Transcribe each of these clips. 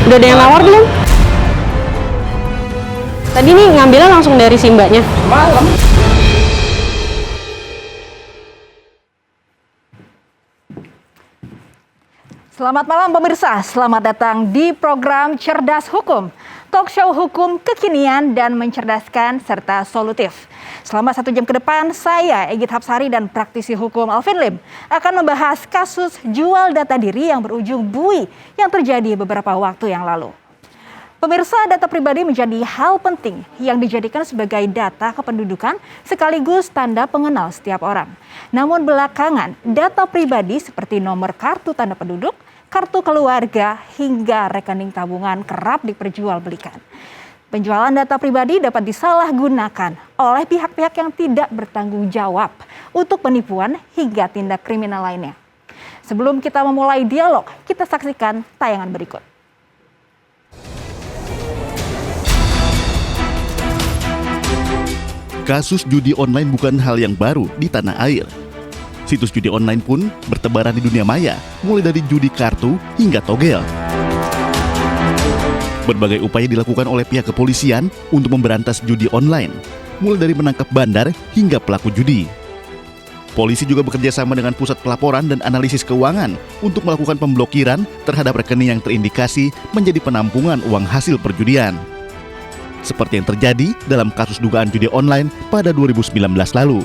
Udah ada yang nawar belum? Tadi nih ngambilnya langsung dari si mbaknya. Malam. Selamat malam pemirsa, selamat datang di program Cerdas Hukum. Talk show hukum kekinian dan mencerdaskan serta solutif. Selama 1 jam ke depan, saya Egit Hapsari dan praktisi hukum Alvin Lim akan membahas kasus jual data diri yang berujung bui yang terjadi beberapa waktu yang lalu. Pemirsa, data pribadi menjadi hal penting yang dijadikan sebagai data kependudukan sekaligus tanda pengenal setiap orang. Namun belakangan, data pribadi seperti nomor kartu tanda penduduk, kartu keluarga, hingga rekening tabungan kerap diperjualbelikan. Penjualan data pribadi dapat disalahgunakan oleh pihak-pihak yang tidak bertanggung jawab untuk penipuan hingga tindak kriminal lainnya. Sebelum kita memulai dialog, kita saksikan tayangan berikut. Kasus judi online bukan hal yang baru di tanah air. Situs judi online pun bertebaran di dunia maya, mulai dari judi kartu hingga togel. Berbagai upaya dilakukan oleh pihak kepolisian untuk memberantas judi online, mulai dari menangkap bandar hingga pelaku judi. Polisi juga bekerja sama dengan Pusat Pelaporan dan Analisis Keuangan untuk melakukan pemblokiran terhadap rekening yang terindikasi menjadi penampungan uang hasil perjudian. Seperti yang terjadi dalam kasus dugaan judi online pada 2019 lalu.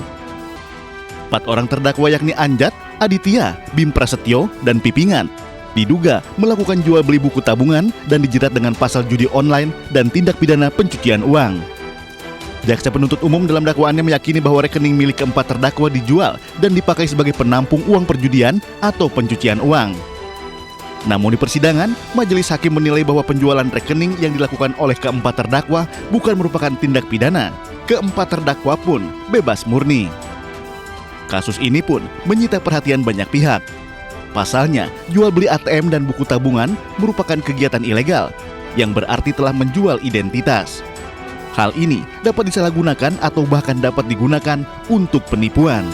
4 orang terdakwa yakni Anjat, Aditya, Bim Prasetyo, dan Pipingan diduga melakukan jual beli buku tabungan dan dijerat dengan pasal judi online dan tindak pidana pencucian uang. Jaksa penuntut umum dalam dakwaannya meyakini bahwa rekening milik keempat terdakwa dijual dan dipakai sebagai penampung uang perjudian atau pencucian uang. Namun di persidangan, majelis hakim menilai bahwa penjualan rekening yang dilakukan oleh keempat terdakwa bukan merupakan tindak pidana. Keempat terdakwa pun bebas murni. Kasus ini pun menyita perhatian banyak pihak. Pasalnya, jual beli ATM dan buku tabungan merupakan kegiatan ilegal yang berarti telah menjual identitas. Hal ini dapat disalahgunakan atau bahkan dapat digunakan untuk penipuan.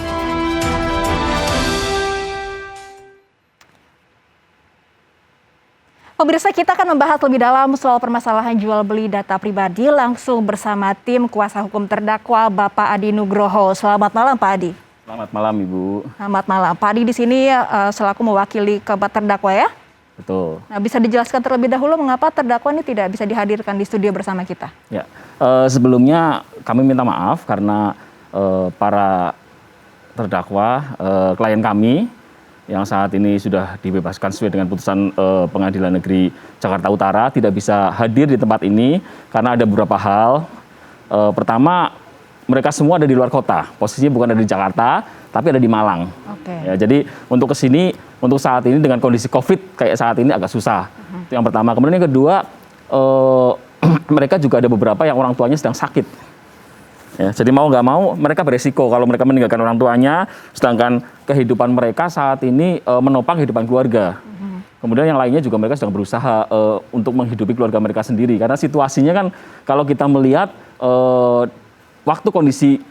Pemirsa, kita akan membahas lebih dalam soal permasalahan jual beli data pribadi langsung bersama tim kuasa hukum terdakwa Bapak Adi Nugroho. Selamat malam Pak Adi. Selamat malam Ibu. Selamat malam. Pak Adi di sini selaku mewakili keempat terdakwa ya? Betul. Nah, bisa dijelaskan terlebih dahulu mengapa terdakwa ini tidak bisa dihadirkan di studio bersama kita? Ya, sebelumnya kami minta maaf karena para terdakwa, klien kami yang saat ini sudah dibebaskan sesuai dengan putusan Pengadilan Negeri Jakarta Utara tidak bisa hadir di tempat ini karena ada beberapa hal. Pertama, mereka semua ada di luar kota, posisinya bukan ada di Jakarta, tapi ada di Malang. Ya, jadi untuk kesini, untuk saat ini dengan kondisi COVID kayak saat ini agak susah. Itu yang pertama. Kemudian yang kedua, mereka juga ada beberapa yang orang tuanya sedang sakit. Ya, jadi mau nggak mau mereka beresiko kalau mereka meninggalkan orang tuanya, sedangkan kehidupan mereka saat ini menopang kehidupan keluarga. Kemudian yang lainnya juga mereka sedang berusaha untuk menghidupi keluarga mereka sendiri. Karena situasinya kan kalau kita melihat waktu kondisi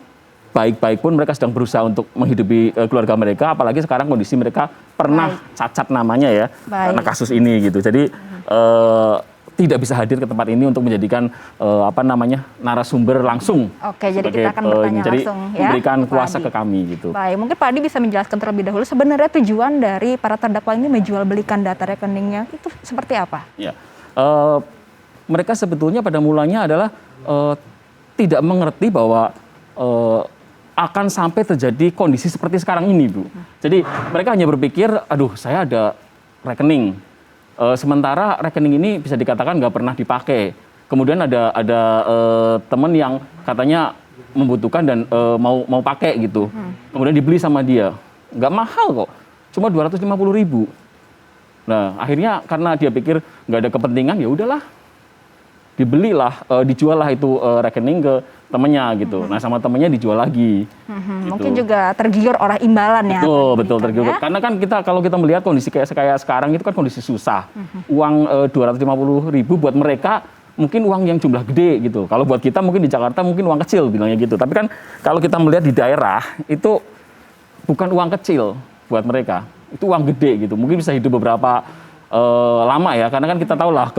baik-baik pun mereka sedang berusaha untuk menghidupi keluarga mereka, apalagi sekarang kondisi mereka pernah cacat namanya ya karena kasus ini gitu. Jadi tidak bisa hadir ke tempat ini untuk menjadikan narasumber langsung. Oke, jadi kita akan bertanya langsung ya. Memberikan kuasa ke kami gitu. Baik, mungkin Pak Adi bisa menjelaskan terlebih dahulu sebenarnya tujuan dari para terdakwa ini menjual belikan data rekeningnya itu seperti apa? Ya, mereka sebetulnya pada mulanya adalah tidak mengerti bahwa akan sampai terjadi kondisi seperti sekarang ini, Bu. Jadi mereka hanya berpikir, aduh saya ada rekening. Sementara rekening ini bisa dikatakan nggak pernah dipakai. Kemudian ada teman yang katanya membutuhkan dan mau pakai gitu. Kemudian dibeli sama dia. Nggak mahal kok, cuma 250.000. Nah akhirnya karena dia pikir nggak ada kepentingan, ya udahlah, dibelilah, dijual lah itu rekening ke temannya gitu. Nah sama temannya dijual lagi. Gitu. Mungkin juga tergiur oleh imbalan ya. Betul tergiur. Ya? Karena kan kalau kita melihat kondisi kayak sekarang itu kan kondisi susah. Uang 250.000 buat mereka mungkin uang yang jumlah gede gitu. Kalau buat kita mungkin di Jakarta mungkin uang kecil bilangnya gitu. Tapi kan kalau kita melihat di daerah itu bukan uang kecil buat mereka. Itu uang gede gitu. Mungkin bisa hidup beberapa lama ya, karena kan kita tahu lah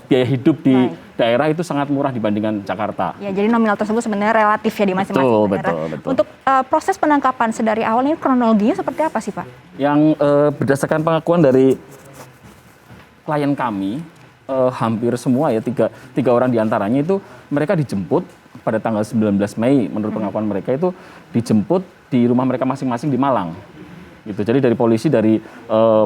biaya hidup di daerah itu sangat murah dibandingkan Jakarta. Ya, jadi nominal tersebut sebenarnya relatif ya di masing-masing daerah. Betul. Untuk proses penangkapan sedari awal ini kronologinya seperti apa sih, Pak? Yang berdasarkan pengakuan dari klien kami, hampir semua ya, tiga orang diantaranya itu mereka dijemput pada tanggal 19 Mei, menurut pengakuan mereka itu dijemput di rumah mereka masing-masing di Malang. Gitu. Jadi dari polisi dari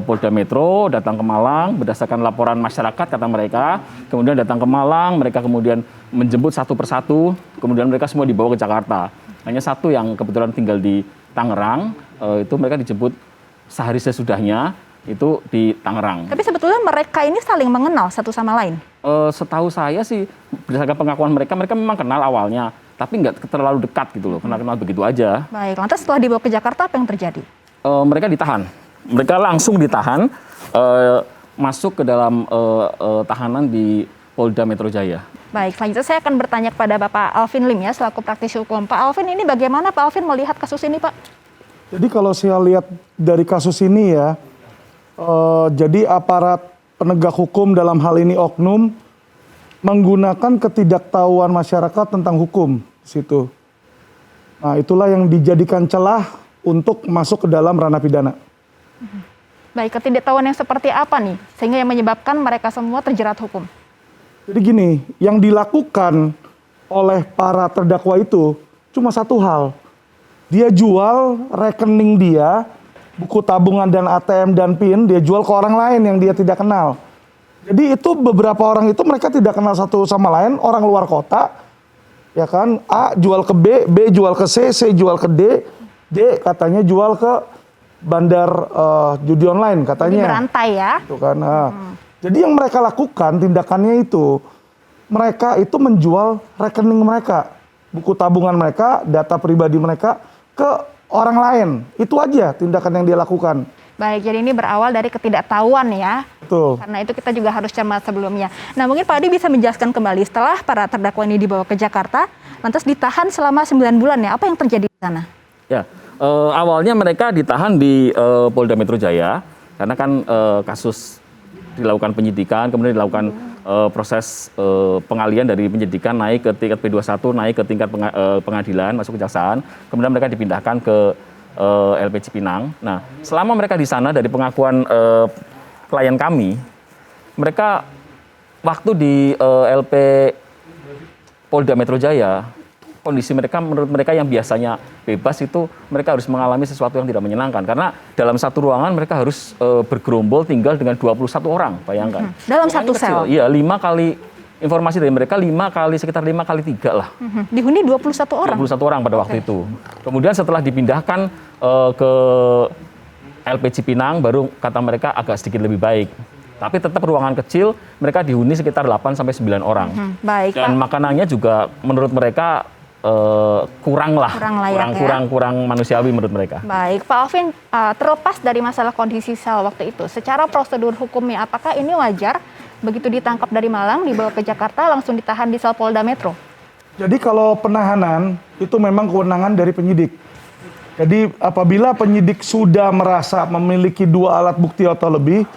Polda Metro datang ke Malang berdasarkan laporan masyarakat kata mereka, kemudian datang ke Malang, mereka kemudian menjemput satu persatu, kemudian mereka semua dibawa ke Jakarta. Hanya satu yang kebetulan tinggal di Tangerang, itu mereka dijemput sehari sesudahnya itu di Tangerang. Tapi sebetulnya mereka ini saling mengenal satu sama lain? Setahu saya sih berdasarkan pengakuan mereka memang kenal awalnya, tapi nggak terlalu dekat gitu loh, kenal begitu aja. Baik, lantas setelah dibawa ke Jakarta apa yang terjadi? Mereka ditahan. Mereka langsung ditahan, masuk ke dalam tahanan di Polda Metro Jaya. Baik, selanjutnya saya akan bertanya kepada Bapak Alvin Lim ya, selaku praktisi hukum. Pak Alvin, ini bagaimana Pak Alvin melihat kasus ini, Pak? Jadi kalau saya lihat dari kasus ini ya, jadi aparat penegak hukum dalam hal ini oknum menggunakan ketidaktahuan masyarakat tentang hukum di situ. Nah, itulah yang dijadikan celah untuk masuk ke dalam ranah pidana. Baik, ketidaktahuan yang seperti apa nih sehingga yang menyebabkan mereka semua terjerat hukum? Jadi gini, yang dilakukan oleh para terdakwa itu cuma satu hal. Dia jual rekening dia, buku tabungan dan ATM dan PIN, dia jual ke orang lain yang dia tidak kenal. Jadi itu beberapa orang itu mereka tidak kenal satu sama lain, orang luar kota, ya kan? A jual ke B jual ke C jual ke D katanya jual ke bandar judi online katanya. Jadi berantai ya. Tuh kan. Jadi yang mereka lakukan tindakannya itu mereka itu menjual rekening mereka, buku tabungan mereka, data pribadi mereka ke orang lain. Itu aja tindakan yang dia lakukan. Baik, jadi ini berawal dari ketidaktahuan ya. Betul. Karena itu kita juga harus cermat sebelumnya. Nah, mungkin Pak Adi bisa menjelaskan kembali setelah para terdakwa ini dibawa ke Jakarta, lantas ditahan selama 9 bulan ya. Apa yang terjadi di sana? Ya, awalnya mereka ditahan di Polda Metro Jaya karena kan kasus dilakukan penyidikan, kemudian dilakukan proses pengalian dari penyidikan naik ke tingkat P21, naik ke tingkat pengadilan, masuk kejaksaan, kemudian mereka dipindahkan ke LP Cipinang. Nah, selama mereka di sana dari pengakuan klien kami, mereka waktu di LP Polda Metro Jaya, kondisi mereka menurut mereka yang biasanya bebas itu mereka harus mengalami sesuatu yang tidak menyenangkan karena dalam satu ruangan mereka harus bergerombol tinggal dengan 21 orang, bayangkan. Dalam satu sel? Iya, 5 kali informasi dari mereka sekitar 5 kali 3 lah. Dihuni 21 orang? 21 orang pada waktu itu. Kemudian setelah dipindahkan ke LP Cipinang baru kata mereka agak sedikit lebih baik. Tapi tetap ruangan kecil, mereka dihuni sekitar 8 sampai 9 orang. Baik, dan Pak. makanannya juga menurut mereka kurang manusiawi menurut mereka. Baik, Pak Alvin, terlepas dari masalah kondisi sel waktu itu, secara prosedur hukumnya apakah ini wajar begitu ditangkap dari Malang, dibawa ke Jakarta, langsung ditahan di sel Polda Metro? Jadi kalau penahanan itu memang kewenangan dari penyidik. Jadi apabila penyidik sudah merasa memiliki 2 alat bukti atau lebih,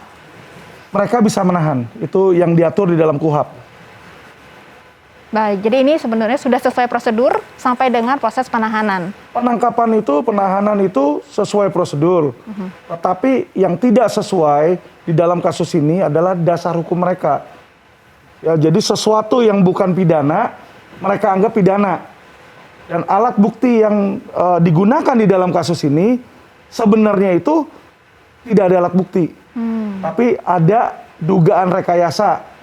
mereka bisa menahan. Itu yang diatur di dalam KUHP. Baik, jadi ini sebenarnya sudah sesuai prosedur sampai dengan proses penahanan. Penangkapan itu, penahanan itu sesuai prosedur. Tetapi yang tidak sesuai di dalam kasus ini adalah dasar hukum mereka. Ya, jadi sesuatu yang bukan pidana, mereka anggap pidana. Dan alat bukti yang digunakan di dalam kasus ini sebenarnya itu tidak ada alat bukti. Tapi ada dugaan rekayasa.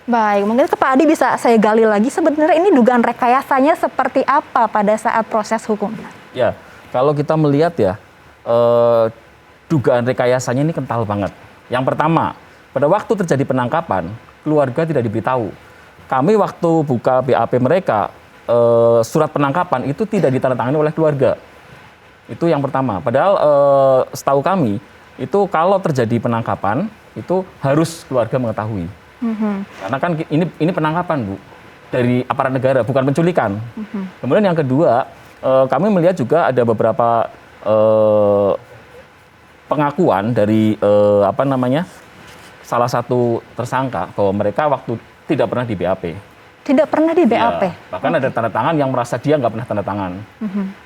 Baik, mungkin ke Pak Adi bisa saya gali lagi, sebenarnya ini dugaan rekayasanya seperti apa pada saat proses hukum? Ya, kalau kita melihat ya, dugaan rekayasanya ini kental banget. Yang pertama, pada waktu terjadi penangkapan, keluarga tidak diberitahu. Kami waktu buka BAP mereka, surat penangkapan itu tidak ditandatangani oleh keluarga. Itu yang pertama. Padahal setahu kami, itu kalau terjadi penangkapan, itu harus keluarga mengetahui. Karena kan ini penangkapan, Bu, dari aparat negara, bukan penculikan. Kemudian yang kedua, kami melihat juga ada beberapa pengakuan dari salah satu tersangka bahwa mereka waktu tidak pernah di BAP. Tidak pernah di BAP? Ya, bahkan ada tanda tangan yang merasa dia nggak pernah tanda tangan.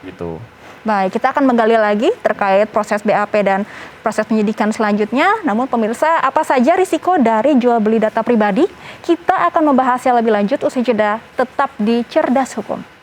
Gitu. Baik, kita akan menggali lagi terkait proses BAP dan proses penyidikan selanjutnya. Namun pemirsa, apa saja risiko dari jual beli data pribadi? Kita akan membahasnya lebih lanjut usai jeda, tetap di Cerdas Hukum.